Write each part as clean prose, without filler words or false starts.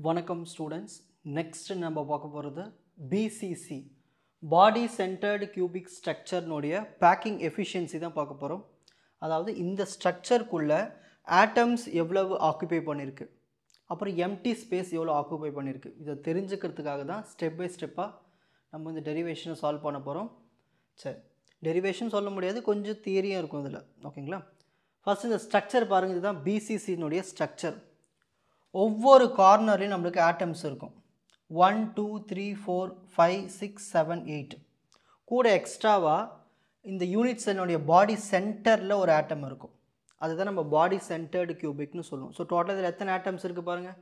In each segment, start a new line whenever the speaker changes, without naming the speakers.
வணக்கம் students. Next நம்ம பார்க்க போகிறது பிசிசி பாடி சென்டர்டு கியூபிக் ஸ்ட்ரக்சர்னுடைய பேக்கிங் எஃபிஷியன்சி தான் பார்க்க போகிறோம். அதாவது இந்த ஸ்ட்ரக்சருக்குள்ளே ஆட்டம்ஸ் எவ்வளவு ஆக்குபை பண்ணியிருக்கு, அப்புறம் எம்டி ஸ்பேஸ் எவ்வளோ ஆக்குபை பண்ணியிருக்கு, இதை தெரிஞ்சுக்கிறதுக்காக தான் ஸ்டெப் பை ஸ்டெப்பாக நம்ம இந்த டெரிவேஷனை சால்வ் பண்ண போகிறோம். சரி, டெரிவேஷன் சொல்ல முடியாது, கொஞ்சம் தியரியும் இருக்கும் இதில். ஓகேங்களா? ஃபஸ்ட் இந்த ஸ்ட்ரக்சர் பாருங்கள். இதுதான் பிசிசினுடைய ஸ்ட்ரக்சர். ஒவ்வொரு கார்னர்லையும் நம்மளுக்கு ஆட்டம்ஸ் இருக்கும். 1 2 3 4 5 6 7 8 கூட எக்ஸ்ட்ராவாக இந்த யூனிட் செல்லுடைய பாடி சென்டரில் ஒரு ஆட்டம் இருக்கும். அதுதான் நம்ம பாடி சென்டர்டு கியூபிக்னு சொல்லுவோம். ஸோ டோட்டல் இதில் எத்தனை ஆட்டம்ஸ் இருக்குது பாருங்கள்.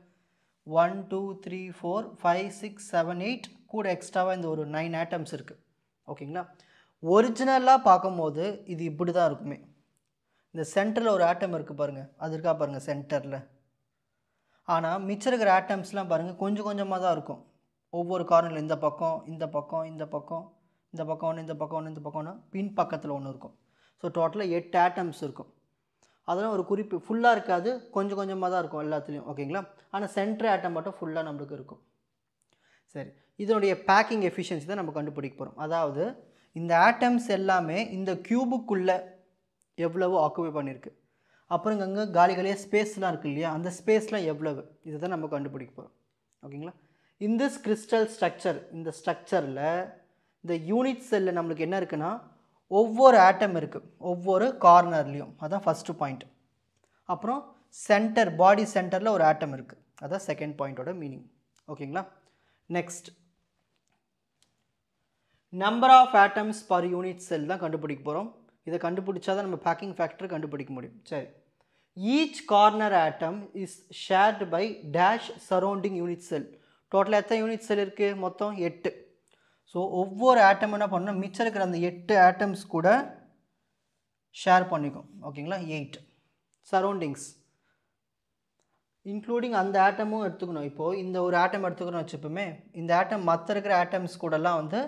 1 2 3 4 5 6 7 8 கூட எக்ஸ்ட்ராவாக இந்த ஒரு 9 ஆட்டம்ஸ் இருக்குது. ஓகேங்களா? ஒரிஜினலாக பார்க்கும்போது இது இப்படி தான் இருக்குமே. இந்த சென்டரில் ஒரு ஆட்டம் இருக்குது பாருங்கள், அது இருக்கா பாருங்கள் சென்டரில். ஆனால் மிச்சம் இருக்கிற ஆட்டம்ஸ்லாம் பாருங்கள் கொஞ்சம் கொஞ்சமாக தான் இருக்கும். ஒவ்வொரு கார்னரில் இந்த பக்கம் இந்த பக்கம் இந்த பக்கம் இந்த பக்கம் ஒன்று இந்த பக்கம் ஒன்று இந்த பக்கம் ஒன்று பின் பக்கத்தில் ஒன்று இருக்கும். ஸோ டோட்டலாக 8 ஆட்டம்ஸ் இருக்கும். அதெல்லாம் ஒரு குறிப்பு ஃபுல்லாக இருக்காது, கொஞ்சம் கொஞ்சமாக தான் இருக்கும் எல்லாத்துலேயும். ஓகேங்களா? ஆனால் சென்டர் ஆட்டம் மட்டும் ஃபுல்லாக நம்மளுக்கு இருக்கும். சரி, இதனுடைய பேக்கிங் எஃபிஷியன்சி தான் நம்ம கண்டுபிடிக்க போகிறோம். அதாவது இந்த ஆட்டம்ஸ் எல்லாமே இந்த கியூபுக்குள்ளே எவ்வளவு ஆக்குபை பண்ணியிருக்கு, அப்புறம் இங்கே காலி காலியாக ஸ்பேஸ்லாம் இருக்குது இல்லையா, அந்த ஸ்பேஸ்லாம் எவ்வளவு, இதை தான் நம்ம கண்டுபிடிக்க போகிறோம். ஓகேங்களா? இந்த கிறிஸ்டல் ஸ்ட்ரக்சர், இந்த ஸ்ட்ரக்சரில் இந்த யூனிட் செல்லில் நம்மளுக்கு என்ன இருக்குன்னா ஒவ்வொரு ஆட்டம் இருக்குது ஒவ்வொரு கார்னர்லேயும். அதுதான் ஃபஸ்ட்டு பாயிண்ட். அப்புறம் சென்டர் பாடி சென்டரில் ஒரு ஆட்டம் இருக்குது, அதுதான் செகண்ட் பாயிண்டோட மீனிங். ஓகேங்களா? Next number of atoms per unit cell தான் கண்டுபிடிக்க போகிறோம். இதை கண்டுபிடிச்சா தான் நம்ம பேக்கிங் ஃபேக்டர் கண்டுபிடிக்க முடியும். சரி, each corner atom is shared by dash surrounding unit cell. டோட்டலாக எத்தனை யூனிட் செல் இருக்குது? மொத்தம் 8. ஸோ ஒவ்வொரு ஆட்டம் என்ன பண்ணணும், மிச்சம் இருக்கிற அந்த 8 ஆட்டம்ஸ் கூட ஷேர் பண்ணிக்கும். ஓகேங்களா? 8 சரௌண்டிங்ஸ் இன்க்ளூடிங் அந்த ஆட்டமும் எடுத்துக்கணும். இப்போது இந்த ஒரு ஆட்டம் எடுத்துக்கணும் வச்சுப்போமே, இந்த ஆட்டம் மற்ற இருக்கிற ஆட்டம்ஸ் கூடலாம் வந்து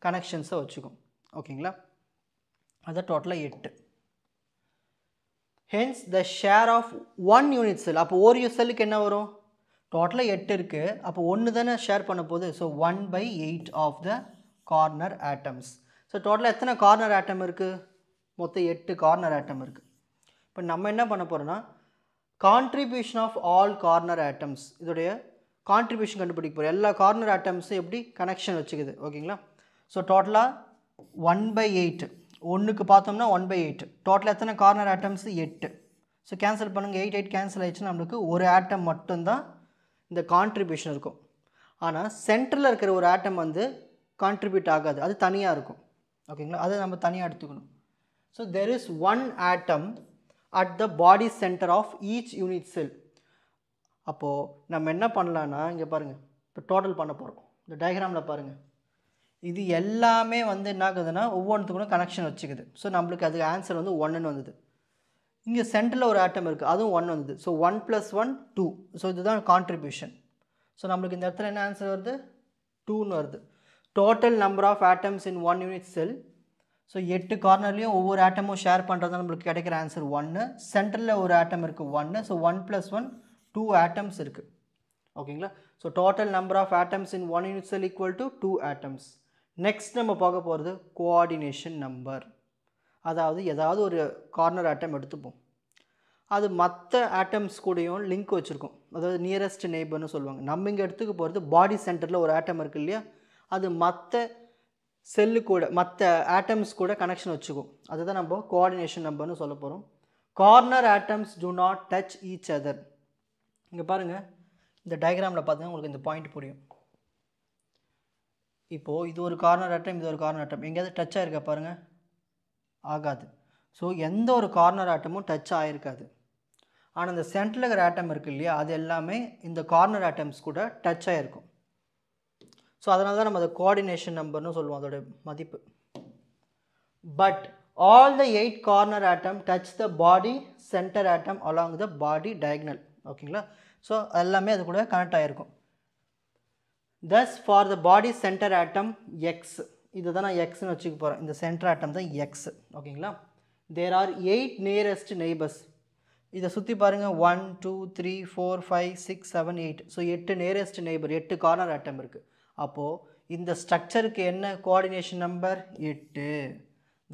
கனெக்ஷன்ஸை வச்சுக்கும். ஓகேங்களா? அது டோட்டலாக 8. Hence the share of 1 unit cell. அப்போ ஒரு செல்லுக்கு என்ன வரும்? டோட்டலாக 8 இருக்குது, அப்போ 1 தானே ஷேர் பண்ண போகுது. So 1/8 of the corner atoms. So டோட்டலாக எத்தனை கார்னர் ஆட்டம் இருக்குது? மொத்தம் 8 கார்னர் ஆட்டம் இருக்குது. இப்போ நம்ம என்ன பண்ண போகிறோன்னா contribution of all corner atoms, இதோடைய கான்ட்ரிபியூஷன் கண்டுபிடிக்க போகிறோம். எல்லா கார்னர் ஆட்டம்ஸும் எப்படி கனெக்ஷன் வச்சுக்குது. ஓகேங்களா? ஸோ டோட்டலாக 1/8, ஒன்றுக்கு பார்த்தோம்னா 1/8. டோட்டலாக எத்தனை கார்னர் ஆட்டம்ஸ்? 8. ஸோ கேன்சல் பண்ணுங்கள், 8 8 கேன்சல் ஆகிடுச்சுன்னா நம்மளுக்கு ஒரு ஆட்டம் மட்டும்தான் இந்த கான்ட்ரிபியூஷன் இருக்கும். ஆனால் சென்டரில் இருக்கிற ஒரு ஆட்டம் வந்து கான்ட்ரிபியூட் ஆகாது, அது தனியாக இருக்கும். ஓகேங்களா? அதை நம்ம தனியாக எடுத்துக்கணும். So there is 1 atom at the body centre of each unit cell. அப்போது நம்ம என்ன பண்ணலான்னா, இங்கே பாருங்கள், இப்போ டோட்டல் பண்ண போகிறோம். இந்த டயக்ராமில் பாருங்கள், இது எல்லாமே வந்து என்ன ஆகுதுன்னா ஒவ்வொன்றுத்துக்கும் கனெக்ஷன் வச்சுக்குது. ஸோ நம்மளுக்கு அதுக்கு ஆன்சர் வந்து 1ன்னு வந்தது. இங்கே சென்டரில் ஒரு ஆட்டம் இருக்குது, அதுவும் 1 வந்தது. ஸோ 1 + 1 2. ஸோ இதுதான் கான்ட்ரிபியூஷன். ஸோ நம்மளுக்கு இந்த இடத்துல என்ன ஆன்சர் வருது? 2ன்னு வருது. Total number of atoms in 1 unit cell. So 8 கார்னர்லேயும் ஒவ்வொரு ஆட்டமும் ஷேர் பண்ணுறது நம்மளுக்கு கிடைக்கிற ஆன்சர் 1. சென்டரில் ஒரு ஆட்டம் இருக்குது 1. ஸோ 1 + 1 2 ஆட்டம்ஸ் இருக்குது. ஓகேங்களா? So total number of atoms in 1 unit cell equal to 2 atoms. Next நம்ம பார்க்க போகிறது கோஆர்டினேஷன் நம்பர். அதாவது ஏதாவது ஒரு கார்னர் ஆட்டம் எடுத்துப்போம், அது மற்ற ஆட்டம்ஸ் கூடயும் லிங்க் வச்சுருக்கோம். அதாவது நியரஸ்ட் நெய்பர்னு சொல்லுவாங்க. நம்ம இங்கே எடுத்துக்க போகிறது பாடி சென்டரில் ஒரு ஆட்டம் இருக்குது இல்லையா, அது மற்ற செல்லு கூட மற்ற ஆட்டம்ஸ் கூட கனெக்ஷன் வச்சுக்கும். அதுதான் நம்ம கோஆர்டினேஷன் நம்பர்னு சொல்ல போகிறோம். Corner atoms to not touch each other. இங்கே பாருங்கள், இந்த டயக்ராமில் பார்த்தீங்கன்னா உங்களுக்கு இந்த பாயிண்ட் புரியும். இப்போது இது ஒரு கார்னர் ஆட்டம், இது ஒரு கார்னர் ஆட்டம், எங்கேயாவது டச் ஆகிருக்கா பாருங்கள்? ஆகாது. ஸோ எந்த ஒரு கார்னர் ஆட்டமும் டச் ஆகிருக்காது. ஆனால் இந்த சென்டரில் இருக்கிற ஆட்டம் இருக்குது இல்லையா, அது எல்லாமே இந்த கார்னர் ஆட்டம்ஸ் கூட டச் ஆகிருக்கும். ஸோ அதனால தான் நம்ம அதை கோஆர்டினேஷன் நம்பர்னு சொல்லுவோம், அதோட மதிப்பு. But all the 8 corner atom touch the body centre atom along the body diagonal. ஓகேங்களா? ஸோ எல்லாமே அது கூட கனெக்ட் ஆகிருக்கும். Thus for the body center atom X, இதுதான் நான் Xன்னு வச்சுக்க போகிறேன். இந்த சென்டர் ஆட்டம் தான் X. ஓகேங்களா? There are 8 nearest neighbors. இதை சுற்றி பாருங்கள் 1 2 3 4 5 6 7 8 ஸோ 8 நியரஸ்ட் நெய்பர் 8 கார்னர் ஆட்டம் இருக்குது. அப்போது இந்த ஸ்ட்ரக்சருக்கு என்ன coordination number 8.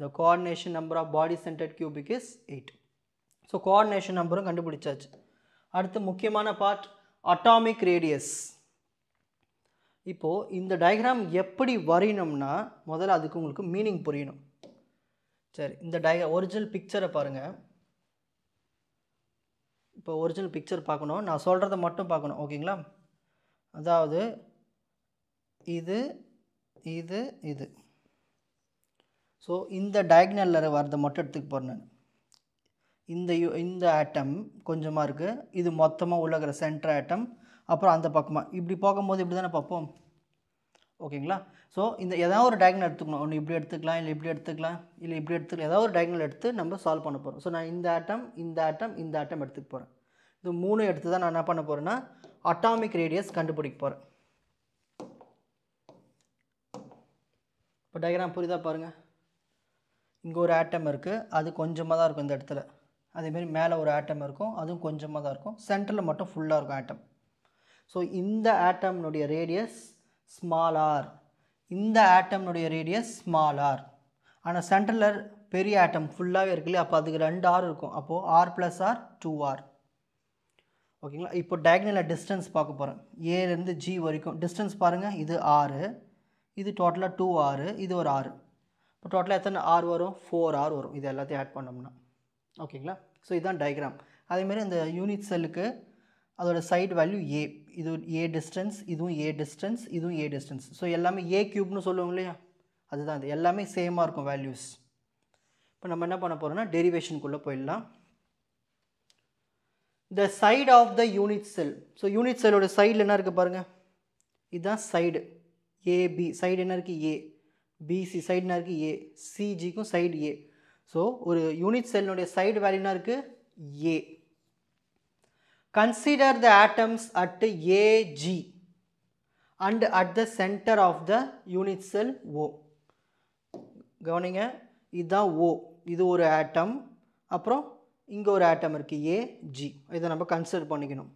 the coordination number of body centered cubic is 8. So coordination நம்பரும் கண்டுபிடிச்சாச்சு. அடுத்து முக்கியமான பார்ட் அட்டாமிக் ரேடியஸ். இப்போது இந்த டயக்ராம் எப்படி வரையணும்னா முதல்ல அதுக்கு உங்களுக்கு மீனிங் புரியணும். சரி, இந்த ஒரிஜினல் பிக்சரை பாருங்கள். இப்போ ஒரிஜினல் பிக்சர் பார்க்கணும், நான் சொல்கிறத மட்டும் பார்க்கணும். ஓகேங்களா? அதாவது இது இது இது. ஸோ இந்த டயக்னலில் வரதை மட்டும் எடுத்துக்க போகிறேன் நான். இந்த ஆட்டம் கொஞ்சமாக இருக்குது, இது மொத்தமாக உள்ளகிற சென்டர் ஆட்டம், அப்புறம் அந்த பக்கமாக இப்படி போகும்போது இப்படி தானே பார்ப்போம். ஓகேங்களா? ஸோ இந்த ஏதாவது ஒரு டயக்னல் எடுத்துக்கணும். ஒன்று இப்படி எடுத்துக்கலாம், இல்லை இப்படி எடுத்துக்கலாம், இல்லை இப்படி எடுத்துக்கலாம். ஏதாவது ஒரு டயக்னல் எடுத்து நம்ம சால்வ் பண்ண போகிறோம். ஸோ நான் இந்த ஆட்டம் இந்த ஆட்டம் இந்த ஆட்டம் எடுத்துக்க போகிறேன். இது 3 எடுத்து தான் நான் என்ன பண்ண போகிறேன்னா அட்டாமிக் ரேடியஸ் கண்டுபிடிக்க போகிறேன். இப்போ டயக்ராம் புரியுதா பாருங்கள். இங்கே ஒரு ஆட்டம் இருக்குது, அது கொஞ்சமாக தான் இருக்கும் இந்த இடத்துல. அதேமாரி மேலே ஒரு ஆட்டம் இருக்கும், அதுவும் கொஞ்சமாக தான் இருக்கும். சென்டரில் மட்டும் ஃபுல்லாக இருக்கும் ஆட்டம். ஸோ இந்த ஆட்டம்னுடைய ரேடியஸ் ஸ்மால் ஆர், இந்த ஆட்டம்னுடைய ரேடியஸ் ஸ்மால் ஆர். ஆனால் சென்டரில் பெரிய ஆட்டம் ஃபுல்லாகவே இருக்குல்லையே, அப்போ அதுக்கு 2 ஆர் இருக்கும். அப்போது ஆர் ப்ளஸ் ஆர் 2R. ஓகேங்களா? இப்போ டயக்னலில் டிஸ்டன்ஸ் பார்க்க போகிறேன். ஏலேருந்து ஜி வரைக்கும் டிஸ்டன்ஸ் பாருங்கள். இது 6, இது டோட்டலாக 2R, இது ஒரு 6. இப்போ டோட்டலாக எத்தனை ஆர் வரும்? 4R வரும். இது எல்லாத்தையும் ஆட் பண்ணோம்னா. ஓகேங்களா? ஸோ இதுதான் டயக்ராம். அதேமாதிரி இந்த யூனிட் செல்லுக்கு அதோட சைடு வேல்யூ ஏ, இது ஏ டிஸ்டன்ஸ், இதுவும் ஏ டிஸ்டன்ஸ், இதுவும் ஏ டிஸ்டன்ஸ். ஸோ எல்லாமே ஏ க்யூப்னு சொல்லுவோம் இல்லையா, அதுதான் இது. எல்லாமே சேமாக இருக்கும் வேல்யூஸ். இப்போ நம்ம என்ன பண்ண போகிறோம்னா டெரிவேஷனுக்குள்ளே போயிடலாம். the side of the unit cell. So unit செல்லோட சைடில் என்ன இருக்குது பாருங்கள், இதுதான் சைடு ஏபி. சைடு என்ன இருக்குது? ஏ. பிசி சைடு என்ன இருக்குது? ஏ. சிஜிக்கும் சைடு ஏ. ஸோ ஒரு யூனிட் செல்லுடைய சைடு வேல்யூ என்ன இருக்குது? A. Consider the atoms at AG and at the centre of the unit cell O. கவனிங்க, இதுதான் ஓ. இது ஒரு ஆட்டம், அப்புறம் இங்கே ஒரு ஆட்டம் இருக்குது ஏஜி. இதை நம்ம கன்சிடர் பண்ணிக்கணும்.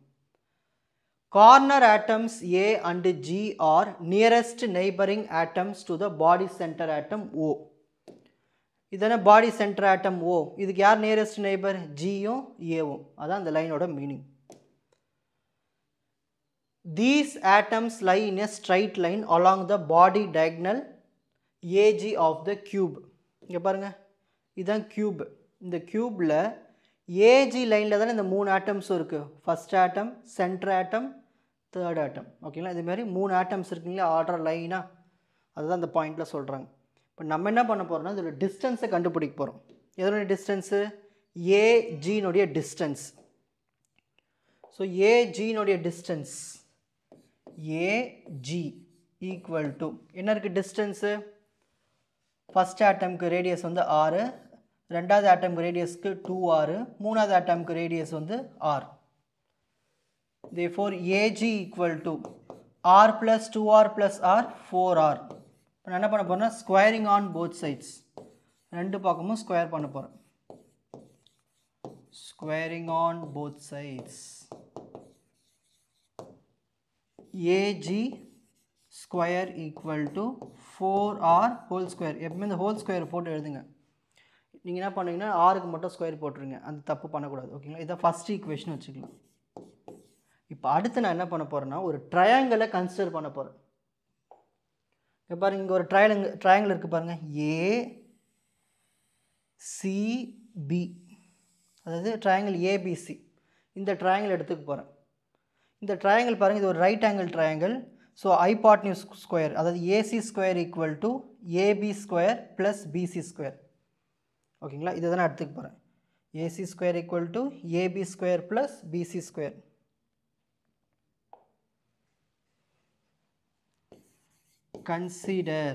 Corner atoms A and G are nearest neighbouring atoms to the body centre atom O. இதான பாடி சென்டர் ஆட்டம் ஓ. இதுக்கு யார் நியரஸ்ட் நெய்பர்? ஜியும் ஏவும். அதான் அந்த லைனோட meaning. These atoms lie in a straight line along the body diagonal AG of the cube. இங்கே பாருங்கள், இதுதான் cube. இந்த கியூபில் ஏஜி லைனில் தானே இந்த 3 ஆட்டம்ஸும் இருக்குது. ஃபஸ்ட் ஆட்டம், சென்டர் ஆட்டம், தேர்ட் ஆட்டம். ஓகேங்களா? இதுமாதிரி 3 ஆட்டம்ஸ் இருக்குங்களா ஆர்டர் லைனாக, அதுதான் அந்த பாயிண்டில் சொல்கிறாங்க. இப்போ நம்ம என்ன பண்ண போகிறோம்னா இதோட டிஸ்டன்ஸை கண்டுபிடிக்க போகிறோம். எதனுடைய டிஸ்டன்ஸு? ஏஜினுடைய டிஸ்டன்ஸ். ஸோ ஏஜினுடைய டிஸ்டன்ஸ் ஏஜி ஈக்குவல் டு என்ன இருக்குது? டிஸ்டன்ஸு ஃபஸ்ட் ஆட்டம்க்கு ரேடியஸ் வந்து 6, ரெண்டாவது ஆட்டம்க்கு ரேடியஸ்க்கு 2R, மூணாவது ஆட்டம்க்கு ரேடியஸ் வந்து R. therefore AG equal to R plus 2R plus R 4R. இப்போ நான் என்ன பண்ண போகிறேன்னா ஸ்கொயரிங் ஆன் போத் சைட்ஸ், ரெண்டு பக்கமும் ஸ்கொயர் பண்ண போகிறேன். Squaring on both sides. AG square equal to 4R whole square. எப்பவுமே இந்த ஹோல் ஸ்கொயர் போட்டு எழுதுங்க. நீங்கள் என்ன பண்ணுவீங்கன்னா ஆருக்கு மட்டும் ஸ்கொயர் போட்டுருங்க, அந்த தப்பு பண்ணக்கூடாது. ஓகேங்களா? இதை ஃபஸ்ட் ஈக்குவேஷன் வச்சுக்கலாம். இப்போ அடுத்து நான் என்ன பண்ண போகிறேன்னா ஒரு ட்ரையாங்கிளை கன்சிடர் பண்ண போகிறேன். இப்போ பாருங்கள், இங்கே ஒரு ட்ரையாங்கிள் இருக்குது பாருங்கள், ஏசிபி, அதாவது ட்ரையாங்கிள் ஏபிசி. இந்த ட்ரையாங்கிள் எடுத்துக்க போகிறேன். இந்த ட்ரையாங்கிள் பாருங்கள், இது ஒரு right angle triangle. So hypotenuse square, அதாவது AC square equal to AB square plus BC square. ஓகேங்களா? இதை தான் நான் எடுத்துக்க போகிறேன். AC square equal to AB square plus BC square. Consider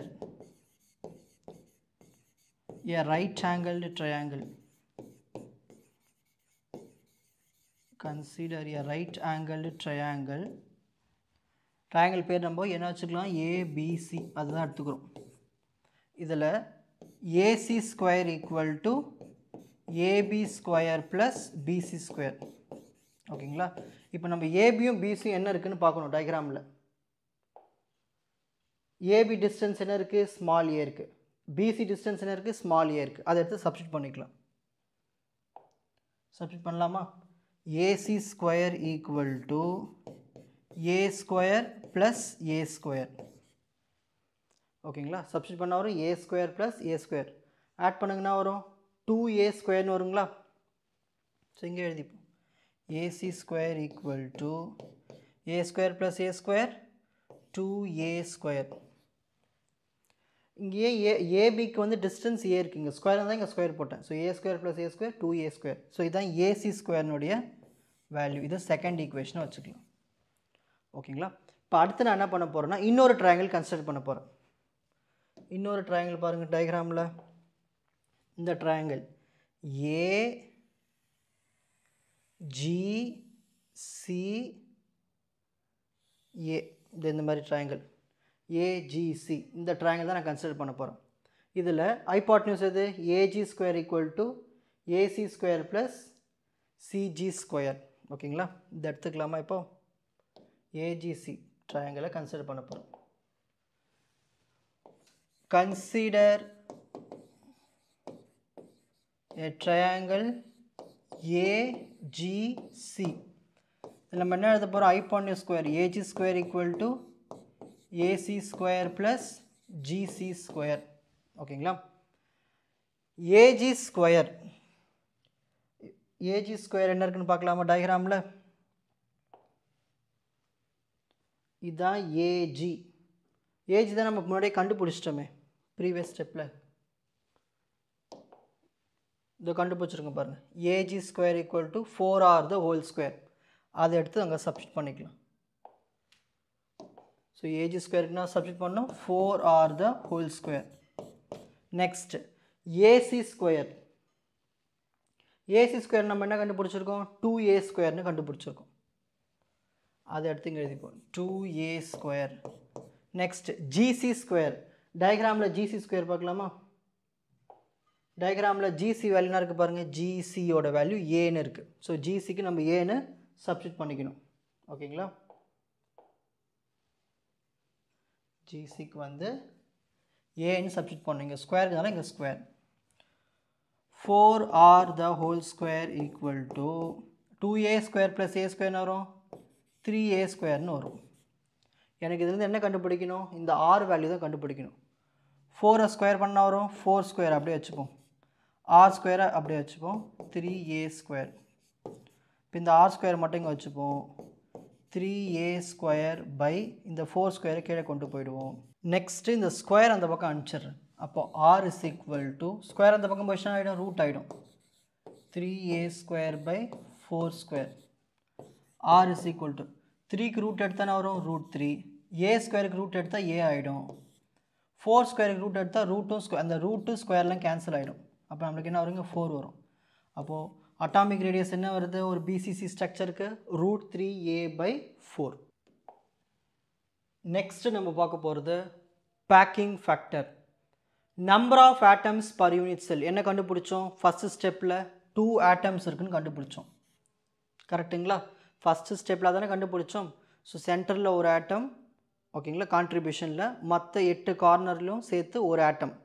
a right-angled triangle. Consider a right-angled triangle. Triangle பேர் நம்ம என்ன வச்சுக்கலாம்? ABC. அதுதான் எடுத்துக்கிறோம். இதில் AC square equal to AB square plus BC square. ஓகேங்களா? இப்போ நம்ம ஏபியும் பிசியும் என்ன இருக்குன்னு பார்க்கணும் டயக்ராமில். ஏபி டிஸ்டன்ஸ் என்ன இருக்குது? ஸ்மால் ஏ இருக்குது. பிசி டிஸ்டன்ஸ் என்ன இருக்குது? ஸ்மால் ஏ இருக்குது. அதை எடுத்து சப்ஸ்டிட் பண்ணிக்கலாம். சப்ஸ்டிட் பண்ணலாமா? AC square equal to a square plus a square. ஓகேங்களா? சப்ஸ்டிட் பண்ண வரும் a square plus a square. Add பண்ணுங்கன்னா வரும் 2a ஸ்கொயர்னு வருங்களா? ஸோ இங்கே எழுதிப்போம் AC square equal to a square plus a square 2a square. இங்கே ஏபிக்கு வந்து டிஸ்டன்ஸ் ஏ இருக்குது, இங்கே ஸ்கொயர் தான் இங்கே ஸ்கொயர் போட்டேன். So A square plus a square 2a square. So இதுதான் ஏசி ஸ்கொயர்னுடைய வேல்யூ. இது செகண்ட் ஈக்குவேஷனை வச்சுக்கலாம். ஓகேங்களா? இப்போ அடுத்து நான் என்ன பண்ண போகிறேன்னா இன்னொரு ட்ரையாங்கிள் கன்சிடர் பண்ண போகிறேன். இன்னொரு ட்ரையாங்கிள் பாருங்கள் டயக்ராமில். இந்த ட்ரையாங்கிள் AGCA, இந்த மாதிரி ட்ரையாங்கிள் AGC, இந்த ட்ரையாங்கிள் தான் நான் கன்சிடர் பண்ண போகிறேன். இதில் ஹைபாட்னியூஸ் எது? AG square equal to AC square plus CG square. ஓகேங்களா? இந்த எடுத்துக்கலாமா? இப்போ ஏஜிசி ட்ரையாங்கிளை கன்சிடர் பண்ண போகிறோம். Consider a triangle AGC. இதில் நம்ம என்ன எழுத போகிறோம்? Hypotenuse square AG square equal to AC square plus GC square. ஓகேங்களா? ஏஜி ஸ்கொயர் என்ன இருக்குன்னு பார்க்கலாமா டயக்ராமில்? இதுதான் ஏஜி. ஏஜி தான் நம்ம முன்னாடியே கண்டுபிடிச்சிட்டோமே ப்ரீவியஸ் ஸ்டெப்பில். இதை கண்டுபிடிச்சிருங்க பாருங்கள். AG square equal to 4r the whole square. அதை எடுத்து அங்கே சப்ஸ்டிட் பண்ணிக்கலாம். ஸோ ஏஜி ஸ்கொயருக்கு நான் சப்ஸ்டிட் பண்ணோம் 4r the whole square. Next AC square. AC square நம்ம என்ன கண்டுபிடிச்சிருக்கோம்? 2a ஸ்கொயர்னு கண்டுபிடிச்சிருக்கோம். அதை எடுத்து இங்கே எழுதிப்போம் 2a square. Next GC square. டயக்ராமில் ஜிசி ஸ்கொயர் பார்க்கலாமா? டயக்ராமில் ஜிசி வேல்யூனா இருக்குது பாருங்கள். ஜிசியோட வேல்யூ ஏன்னு இருக்குது. ஸோ ஜிசிக்கு நம்ம ஏன்னு சப்ஸ்டிட் பண்ணிக்கணும். ஓகேங்களா? ஜிசிக்கு வந்து ஏன்னு சப்ஸ்டிட் பண்ணணும். இங்கே ஸ்கொயருக்குனால இங்கே square. 4r the whole square equal to 2a square plus a ஸ்கொயர்னு வரும் 3a ஸ்கொயர்னு வரும். எனக்கு இதுலேருந்து என்ன கண்டுபிடிக்கணும்? இந்த r வேல்யூ தான் கண்டுபிடிக்கணும். 4 ஸ்கொயர் பண்ணால் வரும் 4 ஸ்கொயர் அப்படியே வச்சுப்போம். r ஸ்கொயரை அப்படியே வச்சுப்போம் 3a ஸ்கொயர். இப்போ இந்த r ஸ்கொயர் மட்டும் இங்கே வச்சுப்போம் 3a ஸ்கொயர் பை இந்த 4 ஸ்கொயரை கீழே கொண்டு போயிடுவோம். நெக்ஸ்ட்டு இந்த ஸ்கொயர் அந்த பக்கம் அனுப்பிச்சிடுறேன். அப்போ r is equal to square அந்த பக்கம் போயிடுச்சுன்னா ஆகிடும் ரூட் ஆகிடும் 3a square by 4 square. r is equal to 3க்கு ரூட் எடுத்தால் வரும் ரூட் 3. a ஸ்கொயருக்கு ரூட் எடுத்தால் a ஆகிடும். 4 ஸ்கொயருக்கு ரூட் எடுத்தால் ரூட்டும் அந்த ரூட்டு ஸ்கொயர்லாம் கேன்சல் ஆகிடும். அப்போ நம்மளுக்கு என்ன வருங்க? 4 வரும். அப்போது அட்டாமிக் ரேடியஸ் என்ன வருது ஒரு பிசிசி ஸ்ட்ரக்சருக்கு? Root 3a/4. நெக்ஸ்ட்டு நம்ம பார்க்க போகிறது packing factor. Number of atoms per unit cell என்ன கண்டுபிடிச்சோம்? ஃபஸ்ட்டு ஸ்டெப்பில் 2 ஆட்டம்ஸ் இருக்குன்னு கண்டுபிடிச்சோம். கரெக்டுங்களா? ஃபஸ்ட்டு ஸ்டெப்பில் தானே கண்டுபிடிச்சோம். ஸோ சென்டரில் ஒரு ஆட்டம். ஓகேங்களா? கான்ட்ரிபியூஷனில் மற்ற 8 கார்னர்லையும் சேர்த்து ஒரு ஆட்டம்.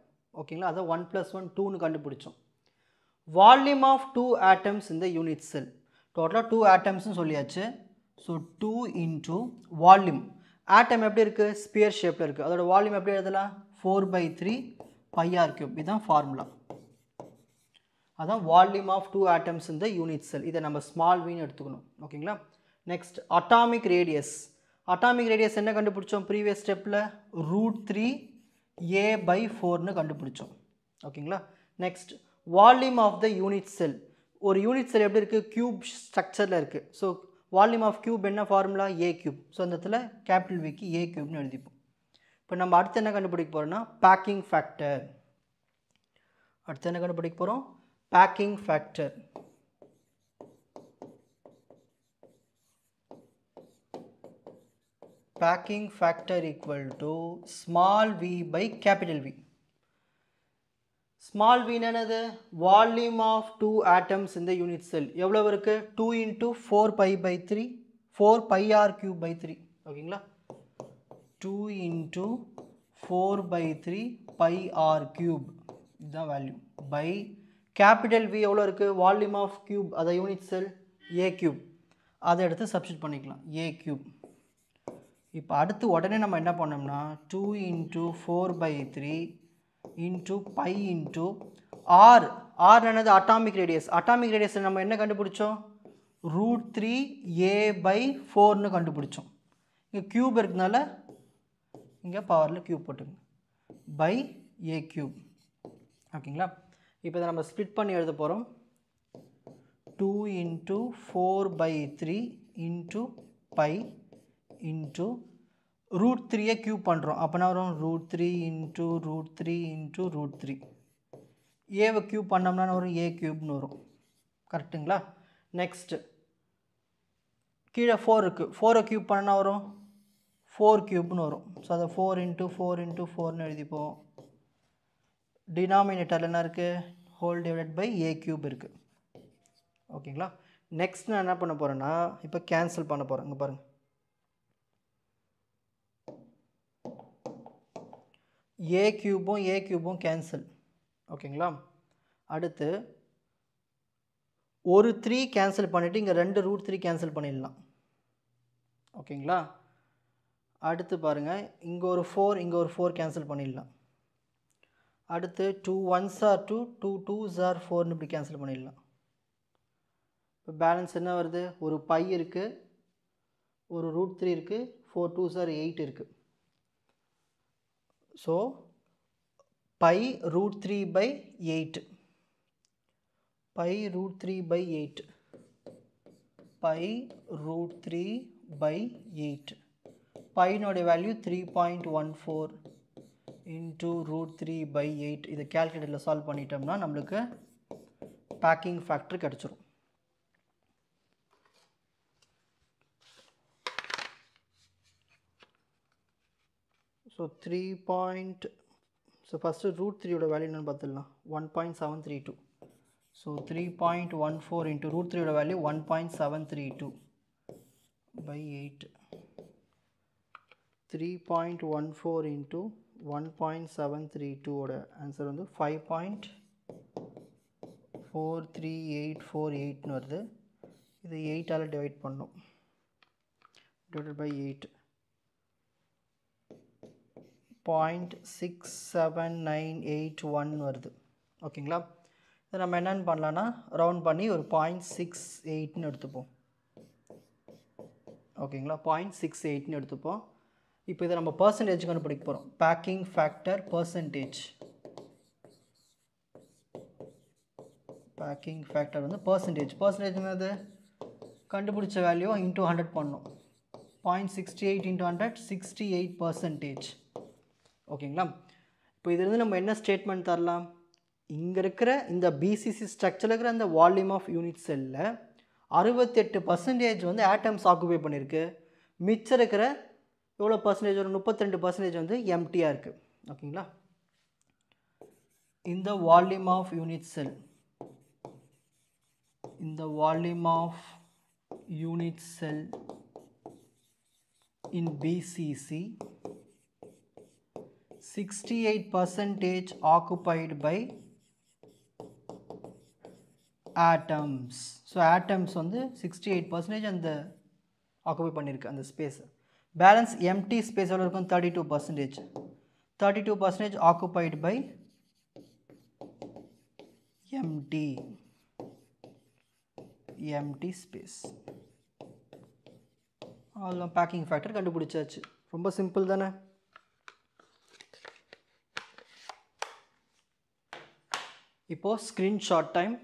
ஓகேங்களா? அதை 1 + 1 2ன்னு கண்டுபிடிச்சோம். வால்யூம் ஆஃப் 2 ஆட்டம்ஸ் இந்த யூனிட் செல். டோட்டலாக 2 ஆட்டம்ஸ்னு சொல்லியாச்சு. So 2 into volume. ஆட்டம் எப்படி இருக்குது? ஸ்பியர் ஷேப்பில் இருக்குது. அதோட வால்யூம் எப்படி எழுதலாம்? 4/3 πr3. இதுதான் ஃபார்முலா. அதான் வால்யூம் ஆஃப் 2 ஆட்டம்ஸ் இந்த யூனிட் செல். இதை நம்ம ஸ்மால் வின்னு எடுத்துக்கணும். ஓகேங்களா? Next atomic radius. Atomic radius என்ன கண்டுபிடிச்சோம் ப்ரீவியஸ் ஸ்டெப்பில்? ரூட் 3a/4ன்னு கண்டுபிடிச்சோம். ஓகேங்களா? Next volume of the unit cell. ஒரு யூனிட் செல் எப்படி இருக்குது? கியூப் ஸ்ட்ரக்சரில் இருக்குது. ஸோ வால்யூம் ஆஃப் கியூப் என்ன ஃபார்முலா? a³ ஸோ அந்த இடத்துல கேபிட்டல் விக்கு a³ எழுதிப்போம். இப்போ நம்ம அடுத்து என்ன கண்டுபிடிக்க போகிறோம்னா பேக்கிங் ஃபேக்டர். அடுத்து என்ன கண்டுபிடிக்க போகிறோம்? Packing factor. Packing factor equal to small v by capital V. small v என்னது volume of 2 atoms in the unit cell எவ்வளவு இருக்கு 2 into 4 pi by 3 4 pi r cube by 3 ஓகேங்களா 2 into 4 by 3 pi r cube இதுதான் value by capital V எவ்வளவு இருக்கு volume of cube அத unit cell a cube அதை எடுத்து சப்ஸ்டிட் பண்ணிக்கலாம் a cube இப்போ அடுத்து உடனே நம்ம என்ன பண்ணோம்னா 2 into 4 by 3 into pi into r r என்னது அட்டாமிக் ரேடியஸ் நம்ம என்ன கண்டுபிடிச்சோம் √3a by 4 னு கண்டுபிடிச்சோம் இங்க கியூப் இருக்கனால இங்க பவர்ல கியூப் போட்டுங்க by a cube ஓகேங்களா இப்போ இத நம்ம ஸ்ப்ளிட் பண்ணி எழுத போறோம் 2 into 4 by 3 into pi into √3 ஐ கியூப் பண்றோம் அப்பனா வரும் √3 into √3 into √3 a வை கியூப் பண்ணோம்னா வரும் a கியூப் னு வரும் கரெக்ட்டுங்களா நெக்ஸ்ட் கீழ 4 இருக்கு 4 ஐ கியூப் பண்ணா வரும் 4 கியூப் னு வரும் சோ அத 4 into 4 into 4 னு எழுதிப்போம் டினாமினேட்டர்ல என்ன இருக்கு whole divided by a cube இருக்கு ஓகேங்களா நெக்ஸ்ட் நான் என்ன பண்ண போறேன்னா இப்போ கேன்சல் பண்ண போறேன் இங்க பாருங்க a கியூபும் கேன்சல் ஓகேங்களா அடுத்து ஒரு 3 கேன்சல் பண்ணிட்டு இங்க ரெண்டு √3 கேன்சல் பண்ணிடலாம் ஓகேங்களா அடுத்து பாருங்க இங்க ஒரு 4 கேன்சல் பண்ணிடலாம் அடுத்து 2 1s are 2 2 2s are 4 னு இப்படி கேன்சல் பண்ணிடலாம் இப்போ பேலன்ஸ் என்ன வருது ஒரு பை இருக்கு ஒரு √3 இருக்கு 4 2s are 8 இருக்கு so pi √3 by 8 pi √3 by 8 pi √3 by 8 pi நோட value 3.14 into √3 by 8 இத கால்குலேட்டர்ல சால்வ் பண்ணிட்டோம்னா நமக்கு பேக்கிங் ஃபேக்டர் கிடைச்சிரும் so 3. so first √3 ஓட வேல்யூ என்னன்னு பார்த்தலாம் 1.732 so 3.14 into √3 ஓட வேல்யூ 1.732 by 8 3.14 into 1.732 ஓட ஆன்சர் வந்து 5.43848 னு வருது இது 8 ஆல டிவைட் பண்ணனும் divided by 8 0.67981 வருது ஓகேங்களா இத நம்ம என்னன்னு பண்ணலாம்னா ரவுண்ட் பண்ணி ஒரு 0.68 னு எடுத்துப்போம் ஓகேங்களா 0.68 னு எடுத்துப்போம் இப்போ இத நம்ம பெர்சன்டேஜ் கண்டுபிடிக்க போறோம் packing factor percentage packing factor வந்து பெர்சன்டேஜ் என்னது கண்டுபிடிச்ச வேல்யூ into 100 பண்ணனும் 0.68 into 100 68% ஓகேங்களா இப்போ இதில இருந்து நம்ம என்ன ஸ்டேட்மென்ட் தரலாம் இங்க இருக்கிற இந்த BCC ஸ்ட்ரக்சர்ல இருக்கிற அந்த வால்யூம் ஆஃப் யூனிட் செல்ல 68% வந்து ஆட்டம்ஸ் ஆக்குபை பண்ணிருக்கு மிச்சம் இருக்கிற எவ்வளவு percentage ஒரு 32% வந்து எம்டியா இருக்கு ஓகேங்களா in the volume of unit cell in BCC 68% occupied by atoms so atoms வந்து 68% அந்த ஆக்குபை பண்ணிருக்கு அந்த ஸ்பேஸ் பேலன்ஸ் empty ஸ்பேஸ் எவ்வளவு இருக்கும் 32% occupied by empty space அவ்வளவுதான் பேக்கிங் ஃபேக்டர் கண்டுபிடிச்சாச்சு ரொம்ப சிம்பிள் தானே இப்போ ஸ்கிரீன்ஷாட் டைம்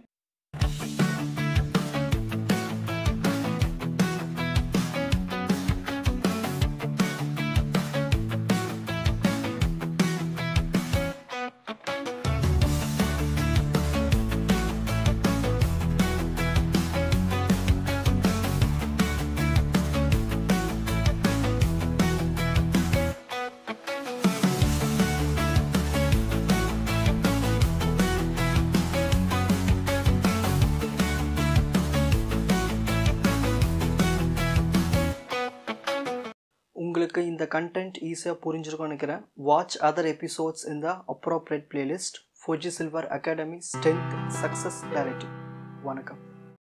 உங்களுக்கு இந்த கண்டென்ட் ஈஸியாக புரிஞ்சிருக்கும்னு நினைக்கிறேன். வாட்ச் அதர் எபிசோட்ஸ் இன் த appropriate playlist. Fauji silver academy strength success clarity. வணக்கம்.